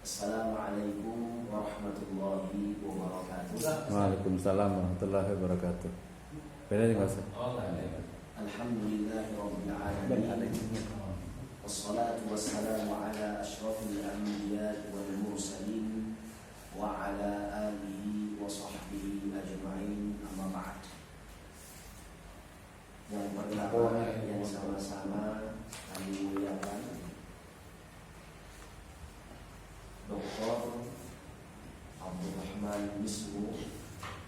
Assalamualaikum warahmatullahi wabarakatuh. Waalaikumsalam warahmatullahi wabarakatuh. Beda nih Mas. Alhamdulillahirabbil alamin. Wassalatu wassalamu ala asyrafil anbiya'i wal mursalin wa ala alihi wa sahbihi ajma'in. Amma ba'd. Yang pertama yang sama-sama kami muliakan Dr. Abdurrahman Wisnu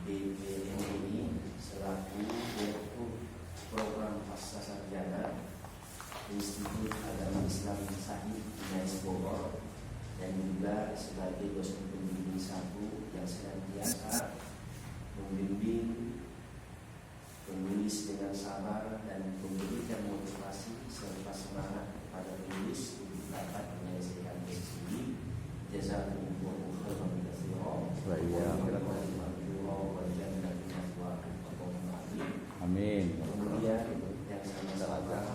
BPMUI selaku Direktur Program Pascasarjana Institut Agama Islam Syahid Inais Bogor, dan juga sebagai dosen pembimbing satu yang senantiasa membimbing penulis dengan sabar dan memberikan motivasi serta semangat kepada penulis untuk dapat menyelesaikan tesis ini. Jazakumullahu khairan katsiran wa iyyakum. Amin. Kemudian yang sama-sama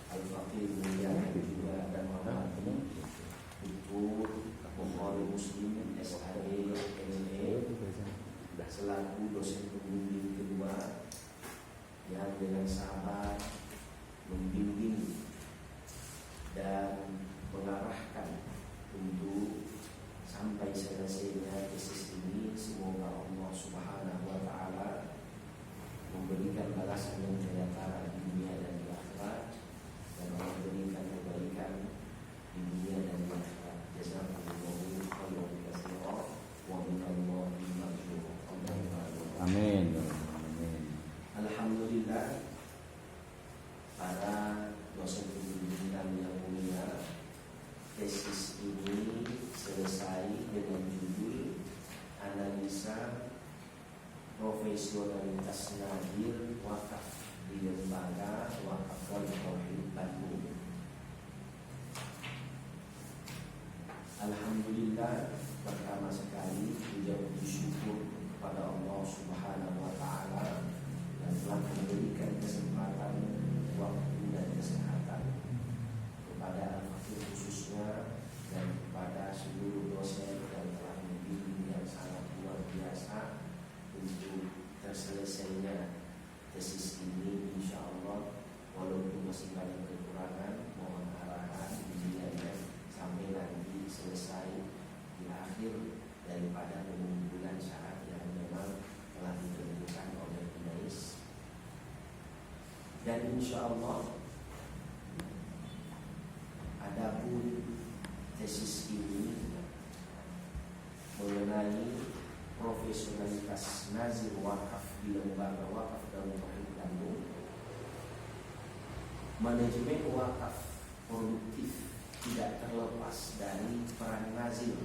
Al-Faqih mulia juga dan menghormati Dr. Bukhari Muslim SHD MA selaku dosen pembimbing kedua yang dengan sabar membimbing dan mengarahkan untuk sampai selesainya tesis ini. Semoga Allah Subhanahu wa taala memberikan balasan yang nyata di dunia dan di akhirat, dan memberikan kebaikan di dunia dan di akhirat. Jazakumullahu khairan katsiran wa minallahi maghfirah. Amin. Alhamdulillah, para dosen pembimbing kami yang mulia, tesis ini selesai dengan judul Analisa Profesionalitas Nazir Wakaf di Lembaga Wakaf dan Tauhid Bandung. Alhamdulillah, pertama sekali puji syukur kepada Allah Subhanahu wa taala yang telah memberikan kesempatan, waktu dan kesehatan kepada Al-Faqih khususnya, dan kepada seluruh dosen yang telah membimbing yang sangat luar biasa untuk terselesainya tesis ini. InsyaAllah walaupun masih banyak kekurangan, mohon arahan bimbingannya sampai nanti selesai di akhir daripada pengumpulan syarat yang memang telah ditentukan oleh Inais. Dan insyaallah adapun tesis ini mengenai profesionalitas nazir wakaf di Lembaga Wakaf dan Tauhid Bandung. Manajemen wakaf produktif tidak terlepas dari peran nazir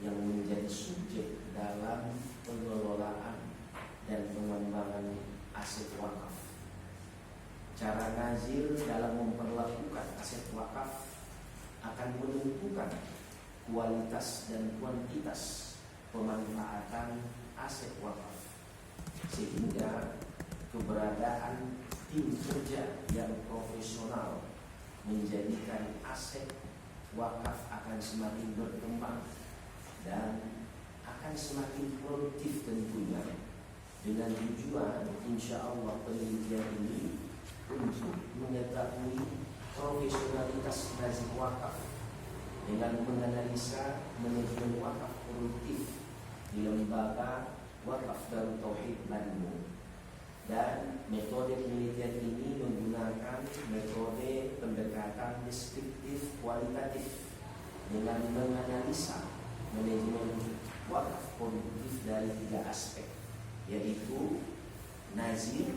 yang menjadi subjek dalam pengelolaan dan pengembangan aset wakaf. Cara nazir dalam memperlakukan aset wakaf akan menentukan kualitas dan kuantitas pemanfaatan aset wakaf, sehingga keberadaan tim kerja yang profesional menjadikan aset wakaf akan semakin berkembang dan akan semakin produktif tentunya, dengan tujuan insyaallah penelitian ini untuk mengetahui profesionalitas nazir wakaf dengan menganalisa manajemen wakaf produktif di Lembaga Wakaf dan Tauhid Bandung. Dan metode penelitian ini menggunakan metode pendekatan deskriptif kualitatif dengan menganalisa manajemen wakaf produktif dari 3 aspek, yaitu nazir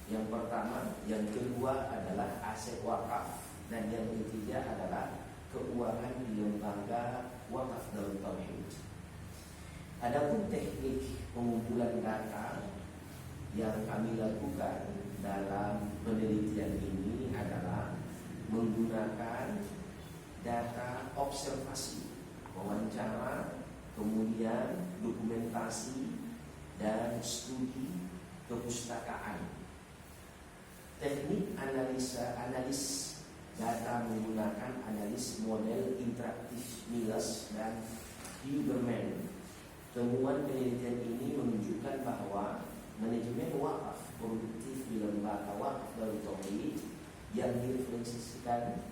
yang pertama, yang kedua adalah aset wakaf, dan yang ketiga adalah keuangan di Lembaga Wakaf dan Tauhid. Adapun teknik pengumpulan data yang kami lakukan dalam penelitian ini adalah menggunakan data observasi, wawancara, kemudian dokumentasi dan studi kepustakaan. Teknik analis data menggunakan analis model Aktif Milas dan Huberman. Temuan penelitian ini menunjukkan bahwa manajemen wakaf produktif di lembaga wakaf Darut Tauhid yang direfleksikan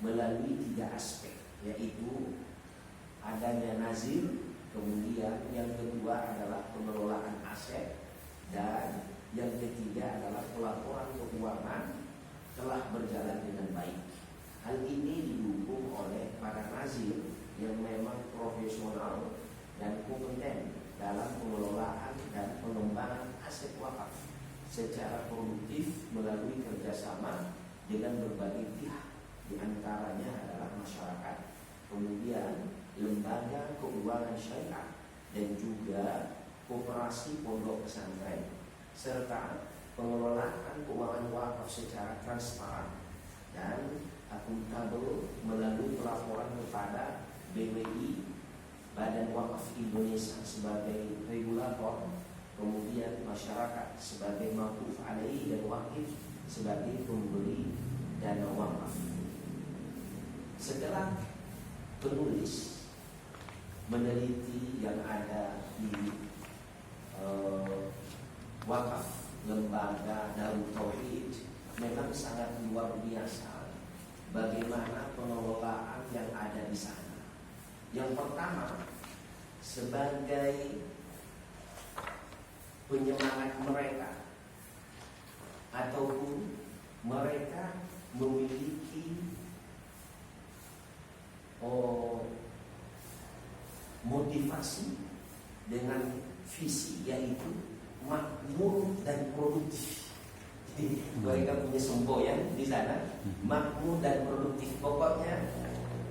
melalui 3 aspek, yaitu adanya nazir, kemudian yang kedua adalah pengelolaan aset, dan yang ketiga adalah pelaporan keuangan telah berjalan dengan baik. Hal ini didukung oleh para nazir yang memang profesional dan kompeten dalam pengelolaan dan pengembangan aset wakaf secara produktif melalui kerjasama dengan berbagai pihak, di antaranya adalah masyarakat, kemudian lembaga keuangan syariah, dan juga koperasi pondok pesantren, serta pengelolaan keuangan wakaf secara transparan dan akuntabel melalui pelaporan kepada BWI, Badan Wakaf Indonesia sebagai regulator, kemudian masyarakat sebagai mauquf alaihi dan wakif sebagai pemberi dana wakaf. Setelah penulis meneliti yang ada di wakaf lembaga Darut Tauhid, memang sangat luar biasa bagaimana pengelolaan yang ada di sana. Yang pertama, sebagai penyemangat mereka, ataupun mereka memiliki motivasi dengan visi, yaitu makmur dan produktif. Jadi mereka punya semboyan di sana, makmur dan produktif. Pokoknya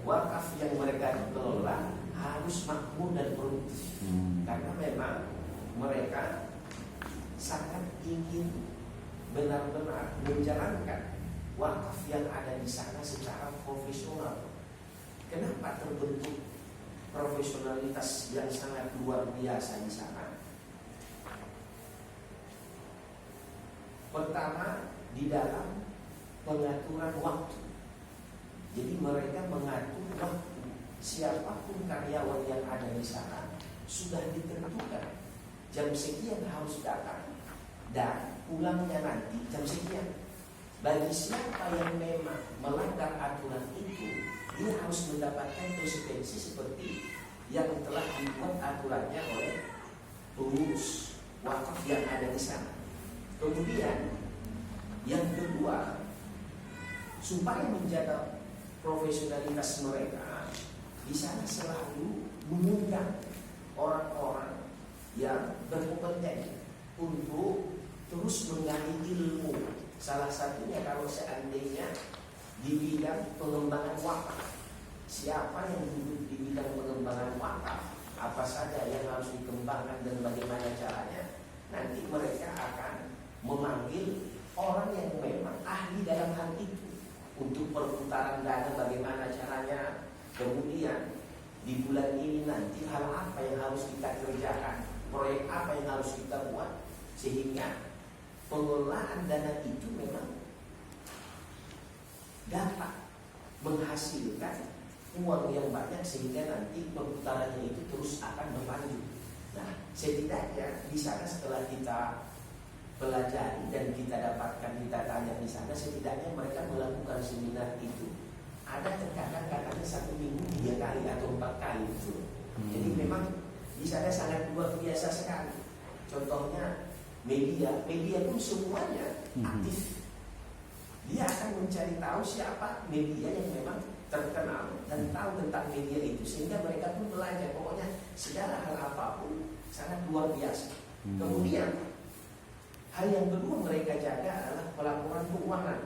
wakaf yang mereka kelola harus makmur dan produktif, karena memang mereka sangat ingin benar-benar menjalankan wakaf yang ada di sana secara profesional. Kenapa terbentuk profesionalitas yang sangat luar biasa di sana? Pertama, di dalam pengaturan waktu. Jadi mereka mengatur waktu. Siapapun karyawan yang ada di sana sudah ditentukan jam sekian harus datang dan pulangnya nanti jam sekian. Bagi siapa yang memang melanggar aturan itu, dia harus mendapatkan konsekuensi seperti yang telah dibuat aturannya oleh pengurus wakaf yang ada di sana. Kemudian yang kedua, supaya menjaga profesionalitas mereka, di sana selalu mengundang orang-orang yang berkompeten untuk terus menggali ilmu. Salah satunya kalau seandainya di bidang pengembangan wakaf, siapa yang duduk di bidang pengembangan wakaf, apa saja yang harus dikembangkan dan bagaimana caranya, nanti mereka akan memanggil orang yang memang ahli dalam hal itu untuk perputaran dana, bagaimana caranya, kemudian di bulan ini nanti hal apa yang harus kita kerjakan, proyek apa yang harus kita buat, sehingga pengelolaan dana itu memang dapat menghasilkan uang yang banyak, sehingga nanti perputarannya itu terus akan berlanjut. Nah, setidaknya di sana setelah kita pelajari dan kita dapatkan, kita tanya di sana, setidaknya mereka melakukan seminar itu ada terkadang-kadang 1 minggu 3 kali atau 4 kali itu. Jadi memang di sana sangat luar biasa sekali. Contohnya media pun semuanya aktif. Dia akan mencari tahu siapa media yang memang terkenal dan tahu tentang media itu, sehingga mereka pun belajar. Pokoknya segala hal apapun sangat luar biasa. Kemudian hal yang kedua mereka jaga adalah pelaporan keuangan.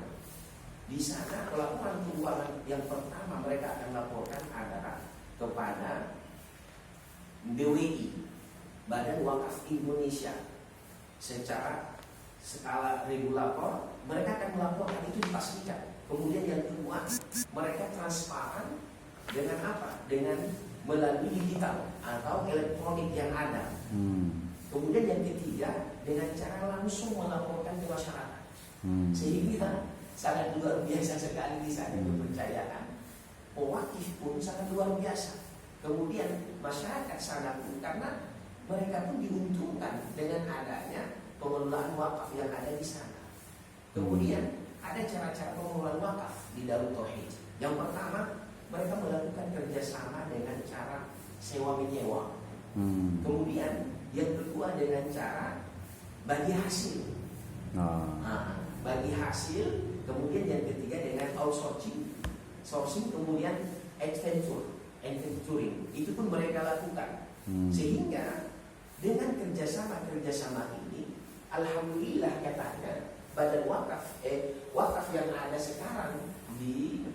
Di sana pelaporan keuangan yang pertama mereka akan laporkan adalah kepada BWI, Badan Wakaf Indonesia. Secara skala regulator mereka akan melaporkan itu dipastikan. Kemudian yang kedua, mereka transparan dengan apa? Dengan melalui digital atau elektronik yang ada. Kemudian yang ketiga, dengan cara langsung melaporkan ke masyarakat. Sehingga sangat luar biasa sekali di sana kepercayaan pewakif pun sangat luar biasa. Kemudian masyarakat sangat pun karena mereka pun diuntungkan dengan adanya pengelolaan wakaf yang ada di sana. Kemudian ada cara-cara pengelolaan wakaf di Darut Tauhid. Yang pertama, mereka melakukan kerjasama dengan cara sewa menyewa. Kemudian yang kedua dengan cara bagi hasil. Bagi hasil. Kemudian yang ketiga dengan sourcing, kemudian adventuring. Itu pun mereka lakukan. Sehingga dengan kerjasama ini, alhamdulillah katanya badan wakaf yang ada sekarang di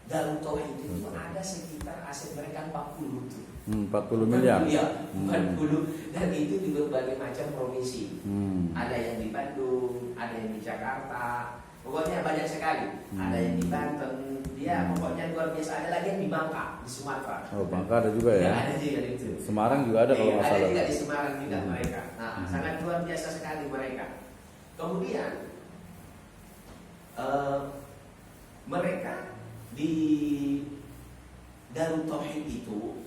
Darut Tauhid itu ada sekitar aset mereka 40 tuh. 40 miliar. Iya, 40, dan itu di berbagai macam provinsi. Ada yang di Bandung, ada yang di Jakarta, pokoknya banyak sekali. Ada yang di Banten, dia pokoknya luar biasa. Ada lagi yang di Bangka, di Sumatera. Oh, Bangka ada juga ya? Ada juga itu. Semarang juga ada kalau nggak salah. Ada juga di Semarang juga mereka. Nah, sangat luar biasa sekali mereka. Kemudian mereka di Darut Tauhid itu,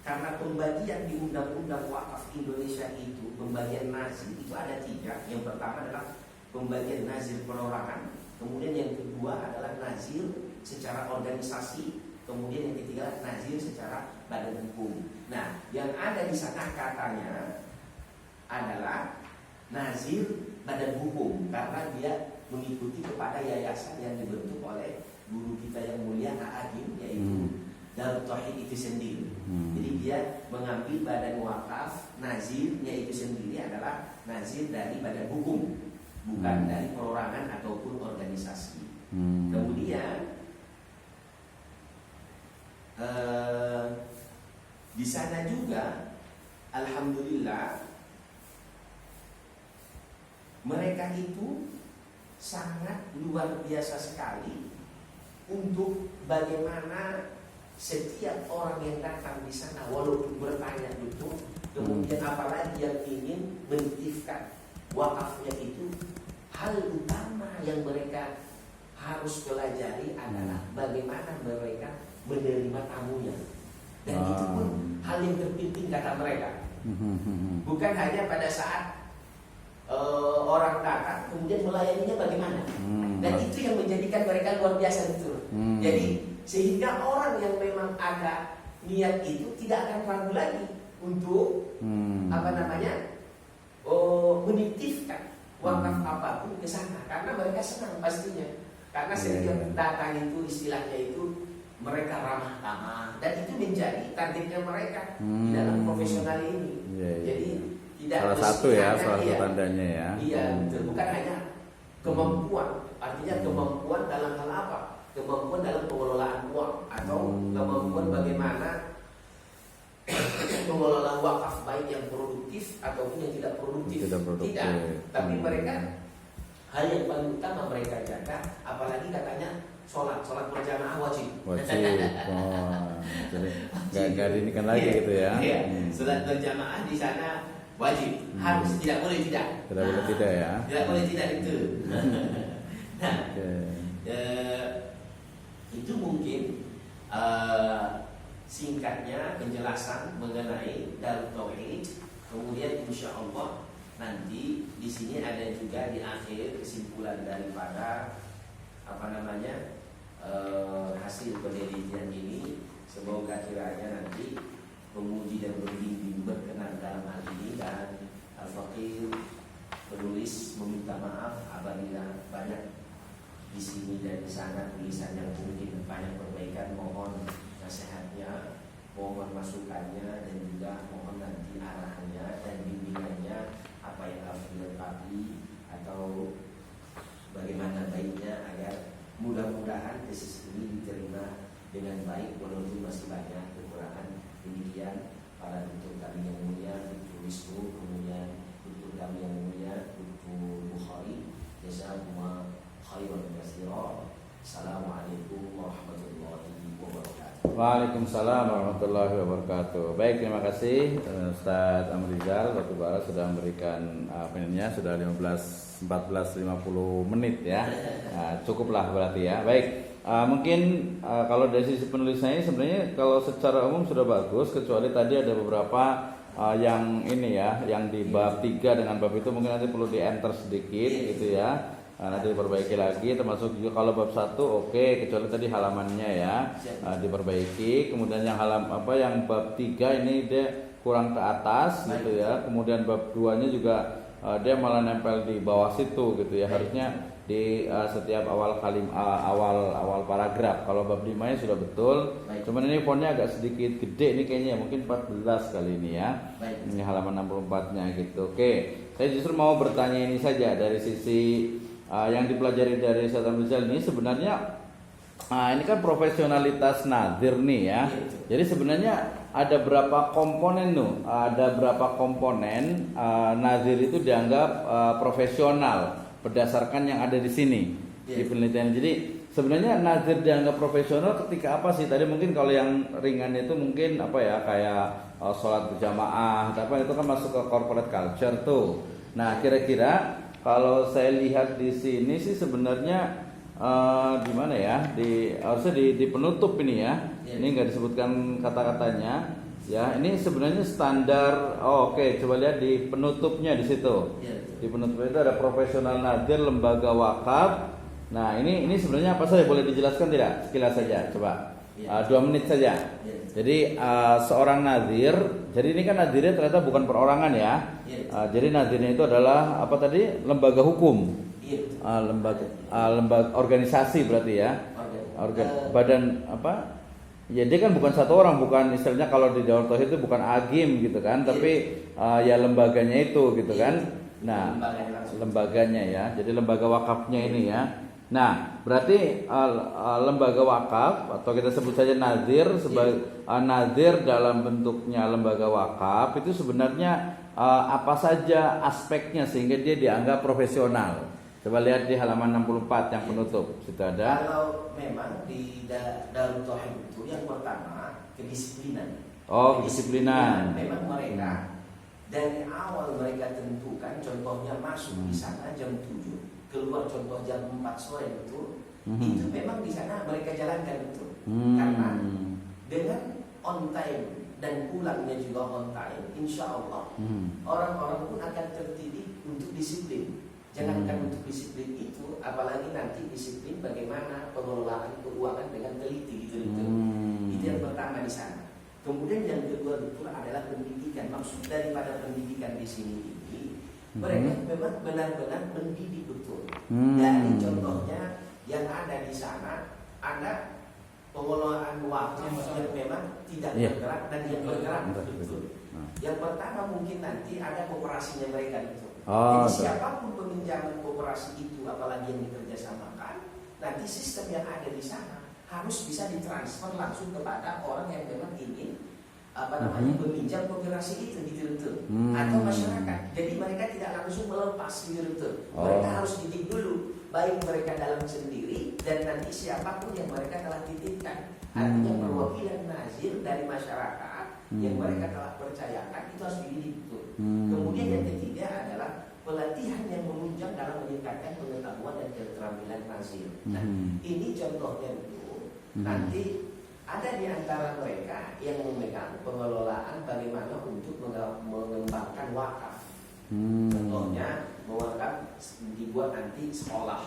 karena pembagian di Undang-Undang Wakaf Indonesia itu, pembagian nazir itu ada 3. Yang pertama adalah pembagian nazir perorangan, kemudian yang kedua adalah nazir secara organisasi, kemudian yang ketiga nazir secara badan hukum. Nah, yang ada di sana katanya adalah nazir badan hukum karena dia mengikuti kepada yayasan yang dibentuk oleh guru kita yang mulia Agim, yaitu Darut Tauhid itu sendiri. Jadi dia mengambil badan wakaf, nazirnya itu sendiri adalah nazir dari badan hukum, bukan dari perorangan ataupun organisasi. Kemudian di sana juga alhamdulillah mereka itu sangat luar biasa sekali untuk bagaimana setiap orang yang datang di sana walaupun bertanya dulu, kemudian apalagi yang ingin menitipkan wakafnya itu, hal utama yang mereka harus pelajari adalah bagaimana mereka menerima tamunya. Dan itu pun hal yang terpenting kata mereka. Bukan hanya pada saat orang datang kemudian melayaninya bagaimana. Dan itu yang menjadikan mereka luar biasa betul. Jadi sehingga orang yang memang ada niat itu tidak akan ragu lagi untuk menitipkan wakaf apapun ke sana, karena mereka senang pastinya. Karena setiap datang itu istilahnya itu mereka ramah tamah, dan itu menjadi targetnya mereka di dalam profesional ini. Jadi tidak salah satu tandanya ya. Iya, betul. Bukan hanya kemampuan, artinya kemampuan dalam hal apa? Kemampuan dalam pengelolaan uang atau kemampuan bagaimana mengelola wakaf baik yang produktif ataupun yang tidak produktif. Tidak. Tapi mereka hal yang paling utama mereka jaga, apalagi katanya sholat berjamaah wajib. Jadi nggak diinikan lagi gitu ya. Iya. Sholat berjamaah di sana wajib, harus, tidak boleh tidak. Tidak boleh tidak ya. Tidak boleh tidak itu. Nah, itu mungkin singkatnya penjelasan mengenai Darut Tauhid. Kemudian insya Allah nanti di sini ada juga di akhir kesimpulan daripada hasil penelitian ini. Semoga kiranya nanti pemuji dan pembimbing berkenan dalam hal ini, dan Al-Faqih penulis meminta maaf apabila banyak di sini dan di sana tulisan yang mungkin banyak perbaikan. Mohon nasihatnya, mohon masukannya, dan juga mohon nanti arahannya dan bimbingannya, apa yang harus dilengkapi atau bagaimana baiknya agar mudah-mudahan tesis ini diterima dengan baik walaupun masih banyak kekurangan. Demikian para tutur kami yang mulia, Dr. Wisnu, kemudian tutur kami yang mulia Dr. Bukhari, jazakumullah khairan katsira. Assalamualaikum warahmatullahi wabarakatuh. Waalaikumsalam warahmatullahi wabarakatuh. Baik, terima kasih Ustaz Amrizal Batubara sudah memberikan sudah 14-50 menit ya. Nah, cukuplah berarti ya. Baik, Mungkin kalau dari sisi penulisannya sebenarnya kalau secara umum sudah bagus, kecuali tadi ada beberapa yang ini ya, yang di bab 3 dengan bab itu mungkin nanti perlu di enter sedikit gitu ya. Nanti diperbaiki lagi, termasuk juga kalau bab 1 oke, kecuali tadi halamannya ya diperbaiki. Kemudian yang yang bab 3 ini dia kurang ke atas gitu ya. Kemudian bab 2-nya juga dia malah nempel di bawah situ gitu ya. Harusnya di setiap awal awal paragraf. Kalau bab 5-nya sudah betul. Cuman ini fontnya agak sedikit gede ini kayaknya, mungkin 14 kali ini ya. Ini halaman 64-nya gitu. Oke. Saya justru mau bertanya ini saja dari sisi yang dipelajari dari Ustaz Rizal ini sebenarnya ini kan profesionalitas nazir nih ya. Jadi sebenarnya ada berapa komponen Ada berapa komponen nazir itu dianggap profesional berdasarkan yang ada di sini di penelitian. Jadi sebenarnya nazir dianggap profesional ketika apa sih? Tadi mungkin kalau yang ringan itu mungkin kayak sholat berjamaah, tapi itu kan masuk ke corporate culture tuh. Nah kira-kira kalau saya lihat di sini sih sebenarnya di mana ya? Harusnya di penutup ini ya. Ini nggak disebutkan kata-katanya. Ya, ini sebenarnya standar. Oke, coba lihat di penutupnya di situ. Di penutup itu ada profesional nazir lembaga wakaf. Nah, ini sebenarnya apa saja? Boleh dijelaskan tidak? Sekilas saja, coba. 2 menit saja. Jadi seorang nazir. Jadi ini kan nazirnya ternyata bukan perorangan ya. Jadi nazirnya itu adalah apa tadi? Lembaga hukum. Lembaga organisasi berarti ya. Badan apa? Ya dia kan bukan satu orang, bukan istilahnya kalau di Daur Tauhid itu bukan agim gitu kan, tapi ya lembaganya itu gitu kan. Nah, lembaganya ya. Jadi lembaga wakafnya ini ya. Nah, berarti lembaga wakaf atau kita sebut saja nazir sebagai nazir dalam bentuknya lembaga wakaf itu sebenarnya apa saja aspeknya sehingga dia dianggap profesional. Coba lihat di halaman 64 yang penutup. Situ ada. Kalau memang di Darut Tauhid itu yang pertama kedisiplinan. Kedisiplinan. Memang mereka dari awal mereka tentukan, contohnya masuk di sana jam 7, keluar contoh jam 4 sore betul. Itu memang di sana mereka jalankan betul. Karena dengan on time dan pulangnya juga on time, insya Allah orang-orang pun akan terdidik untuk disiplin. Jangankan untuk disiplin itu, apalagi nanti disiplin bagaimana pengelolaan keuangan dengan teliti gitu. Itu yang pertama di sana. Kemudian yang kedua betul adalah pendidikan. Maksud daripada pendidikan di sini ini, mereka memang benar-benar mendidik betul. Dari contohnya yang ada di sana ada pengelolaan wakaf yang memang tidak bergerak dan yang bergerak betul. Yang pertama mungkin nanti ada kooperasinya mereka itu. Jadi siapapun peminjaman kooperasi itu, apalagi yang dikerjasamakan, nanti sistem yang ada di sana harus bisa ditransfer langsung kepada orang yang memang ingin meminjam kooperasi itu gitu atau masyarakat. Jadi mereka tidak langsung melepas gitu. Mereka harus didik dulu, baik mereka dalam sendiri dan nanti siapapun yang mereka telah titipkan. Artinya perwakilan nazir dari masyarakat yang mereka telah percayakan itu harus dididik betul. Kemudian yang ketiga adalah pelatihan yang menunjang dalam meningkatkan pengetahuan dan keterampilan nazir. Nah, ini contohnya itu. Nanti ada di antara mereka yang memegang pengelolaan bagaimana untuk mengembangkan wakaf. Contohnya mewakaf dibuat nanti sekolah.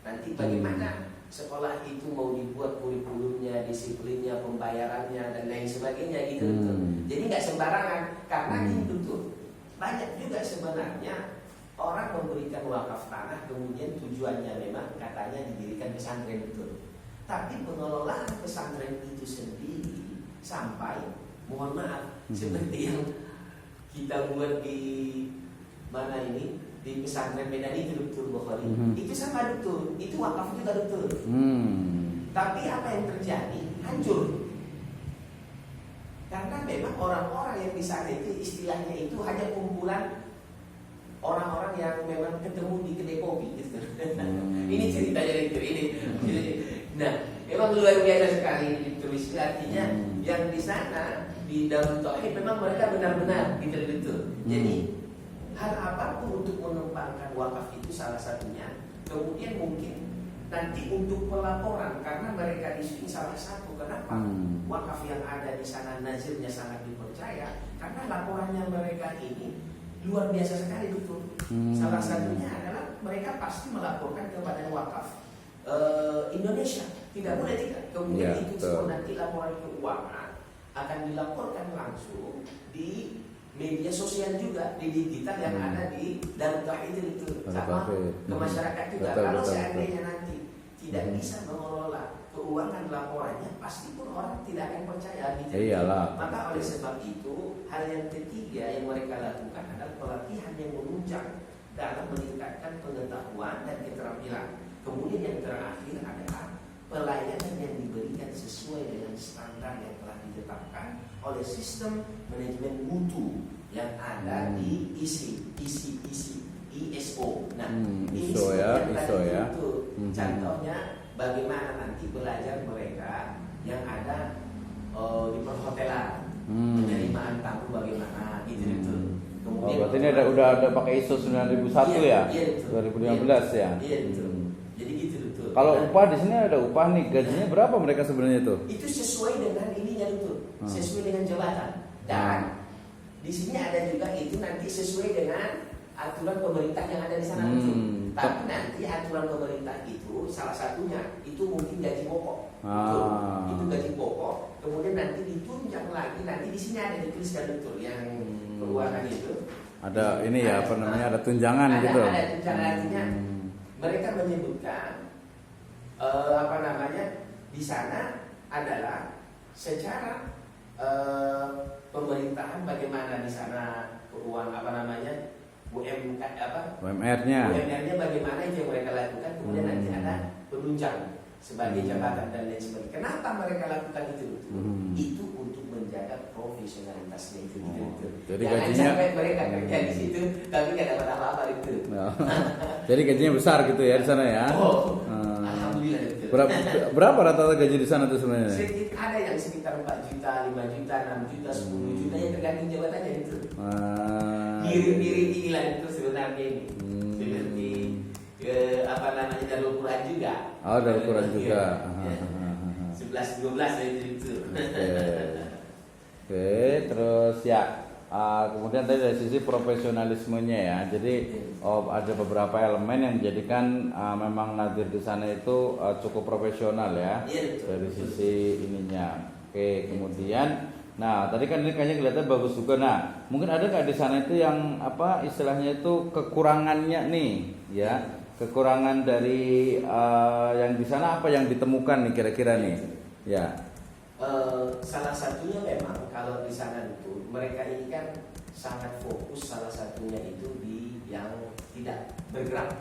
Nanti bagaimana sekolah itu mau dibuat kurikulumnya, disiplinnya, pembayarannya dan lain sebagainya gitu. Jadi nggak sembarangan karena ini betul. Banyak juga sebenarnya orang memberikan wakaf tanah kemudian tujuannya memang katanya didirikan pesantren betul. Tapi pengelolaan pesantren itu sendiri sampai mohon maaf seperti yang kita buat di mana ini di pesantren Medan itu betul Bukhari. Itu sama betul, itu wakaf juga betul. Tapi apa yang terjadi? Hancur. Karena memang orang-orang yang di sana itu istilahnya itu hanya kumpulan orang-orang yang memang ketemu di kedai kopi gitu. Ini ceritanya itu ini. Nah, memang luar biasa sekali ditulis. Artinya yang di sana di Darut Tauhid memang mereka benar-benar gitu. Jadi hal apapun untuk mengembangkan wakaf itu salah satunya. Kemudian mungkin nanti untuk pelaporan, karena mereka di sini salah satu kenapa wakaf yang ada di sana nazirnya sangat dipercaya karena laporannya mereka ini luar biasa sekali betul. Salah satunya adalah mereka pasti melaporkan kepada wakaf Indonesia, tidak boleh tidak. Kemudian itu semua nanti laporan keuangan akan dilaporkan langsung di media sosial juga, di digital yang ada di Darut Tauhid itu sama ke masyarakat juga. Kalau seandainya nanti tidak bisa mengelola keuangan laporannya, pasti pun orang tidak akan percaya gitu. Iyalah. Maka oleh sebab itu hal yang ketiga yang mereka lakukan adalah pelatihan yang menunjang dalam meningkatkan pengetahuan dan keterampilan. Kemudian yang terakhir adalah pelayanan yang diberikan sesuai dengan standar yang telah ditetapkan oleh sistem manajemen mutu yang ada di ISO. Nah, ISO ya, ISO ya. Contohnya bagaimana nanti belajar mereka yang ada di perhotelan, penerimaan tamu bagaimana gitu. Kemudian berarti ini udah ada pakai ISO 9001 ya? Iya, 2015 ya. Iya betul. Jadi gitu betul. Kalau upah di sini ada upah nih, gajinya berapa mereka sebenarnya itu? Itu sesuai dengan ininya itu, sesuai dengan jabatan. Dan di sini ada juga itu nanti sesuai dengan aturan pemerintah yang ada di sana itu. Tapi nanti aturan pemerintah itu salah satunya itu mungkin gaji pokok. Itu gaji pokok. Kemudian nanti ditunjang lagi, nanti di sini ada dituliskan betul yang keuangan itu. Ada ini ya apa namanya, ada tunjangan gitu. Ada tunjangan, artinya mereka menyebutkan apa namanya di sana adalah secara pemerintahan bagaimana di sana keuangan apa namanya UMR-nya bagaimana itu yang mereka lakukan. Kemudian nanti ada penunjang sebagai jabatan dan lain sebagainya. Kenapa mereka lakukan itu? Itu untuk menjaga profesionalitasnya itu. Jadi jangan gajinya sampai mereka kerja di situ tapi nggak dapat apa-apa itu. Jadi gajinya besar gitu ya di sana ya. Alhamdulillah itu. Berapa rata-rata gaji di sana tuh sebenarnya? Ada yang sekitar 4 juta, 5 juta, 6 juta, 10 juta yang tergantung jabatannya itu. Mirip-mirip inilah itu sebenarnya ini. Seperti apa namanya Darul Quran juga. Oh, Darul Quran juga. 11-12 itu. Oke, terus ya. Kemudian tadi dari sisi profesionalismenya ya, jadi ada beberapa elemen yang menjadikan memang nadir di sana itu cukup profesional ya, dari sisi ininya. Oke, kemudian, nah tadi kan ini kayaknya kelihatan bagus juga. Nah, mungkin ada nggak di sana itu yang apa istilahnya itu kekurangannya nih, ya, kekurangan dari yang di sana apa yang ditemukan nih kira-kira nih, ya. Salah satunya memang kalau di sana itu mereka ini kan sangat fokus, salah satunya itu di yang tidak bergerak.